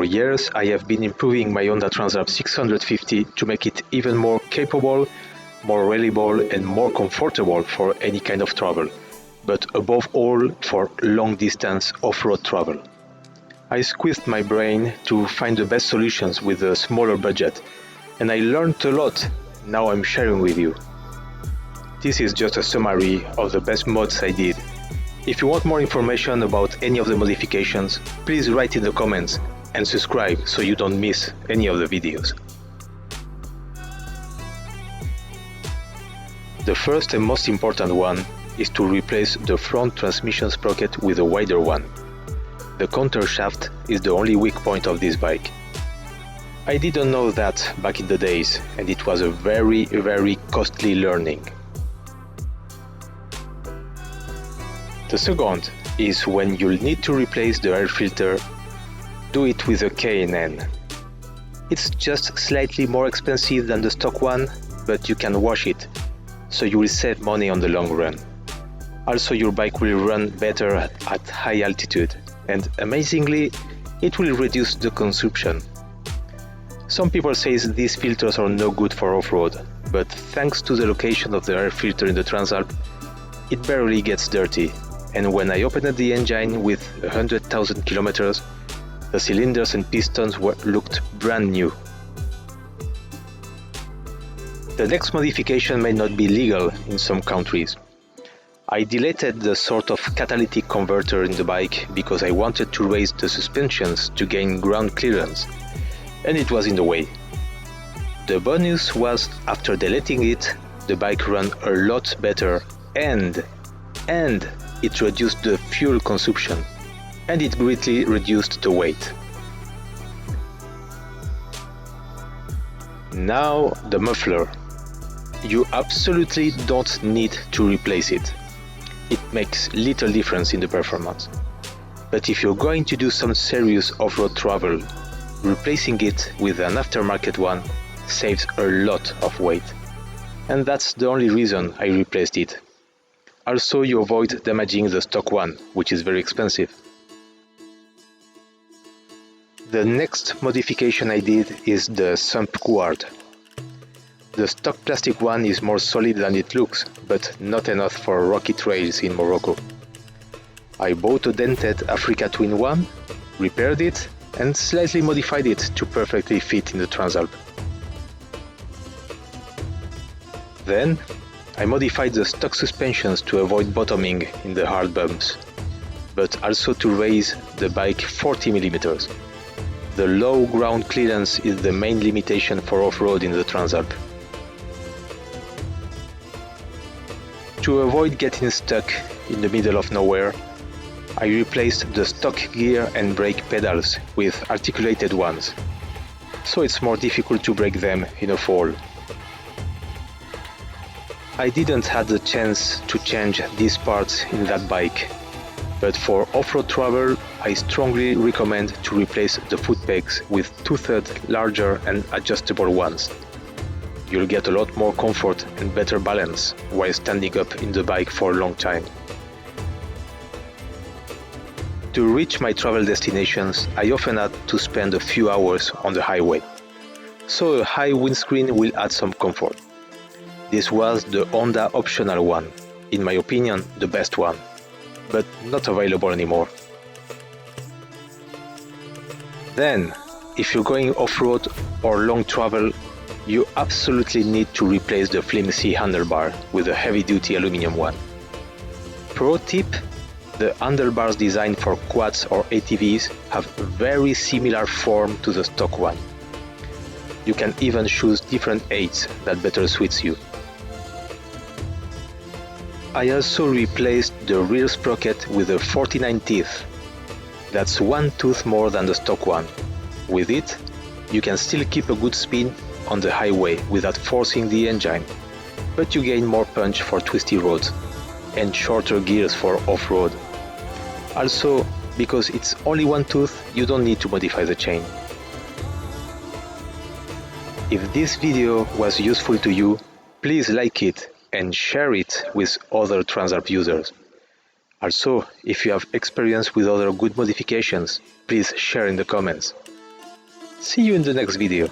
For years, I have been improving my Honda Transalp 650 to make it even more capable, more reliable and more comfortable for any kind of travel, but above all for long-distance off-road travel. I squeezed my brain to find the best solutions with a smaller budget, and I learned a lot. Now I'm sharing with you. This is just a summary of the best mods I did. If you want more information about any of the modifications, please write in the comments and subscribe so you don't miss any of the videos. The first and most important one is to replace the front transmission sprocket with a wider one. The counter shaft is the only weak point of this bike. I didn't know that back in the days, and it was a very costly learning. The second is when you'll need to replace the air filter, do it with a K&N. It's just slightly more expensive than the stock one, but you can wash it, so you will save money on the long run. Also, your bike will run better at high altitude, and amazingly, it will reduce the consumption. Some people say these filters are no good for off-road, but thanks to the location of the air filter in the Transalp, it barely gets dirty. And when I opened the engine with 100,000 kilometers, the cylinders and pistons looked brand new. The next modification may not be legal in some countries. I deleted the sort of catalytic converter in the bike because I wanted to raise the suspensions to gain ground clearance, and it was in the way. The bonus was, after deleting it, the bike ran a lot better and it reduced the fuel consumption, and it greatly reduced the weight. Now the muffler. You absolutely don't need to replace it. It makes little difference in the performance. But if you're going to do some serious off-road travel, replacing it with an aftermarket one saves a lot of weight. And that's the only reason I replaced it. Also, you avoid damaging the stock one, which is very expensive. The next modification I did is the Sump Cord. The stock plastic one is more solid than it looks, but not enough for rocky trails in Morocco. I bought a dented Africa Twin one, repaired it, and slightly modified it to perfectly fit in the Transalp. Then, I modified the stock suspensions to avoid bottoming in the hard bumps, but also to raise the bike 40 mm. The low ground clearance is the main limitation for off-road in the Transalp. To avoid getting stuck in the middle of nowhere, I replaced the stock gear and brake pedals with articulated ones, so it's more difficult to brake them in a fall. I didn't have the chance to change these parts in that bike, but for off-road travel I strongly recommend to replace the Footpegs with 2/3 larger and adjustable ones. You'll get a lot more comfort and better balance while standing up in the bike for a long time. To reach my travel destinations, I often had to spend a few hours on the highway, so a high windscreen will add some comfort. This was the Honda optional one, in my opinion the best one, but not available anymore. Then, if you're going off-road or long travel, you absolutely need to replace the flimsy handlebar with a heavy-duty aluminum one. Pro tip: the handlebars designed for quads or ATVs have a very similar form to the stock one. You can even choose different aids that better suits you. I also replaced the rear sprocket with a 49 teeth. That's one tooth more than the stock one. With it, you can still keep a good spin on the highway without forcing the engine, but you gain more punch for twisty roads and shorter gears for off-road. Also, because it's only one tooth, you don't need to modify the chain. If this video was useful to you, please like it and share it with other Transalp users. Also, if you have experience with other good modifications, please share in the comments. See you in the next video.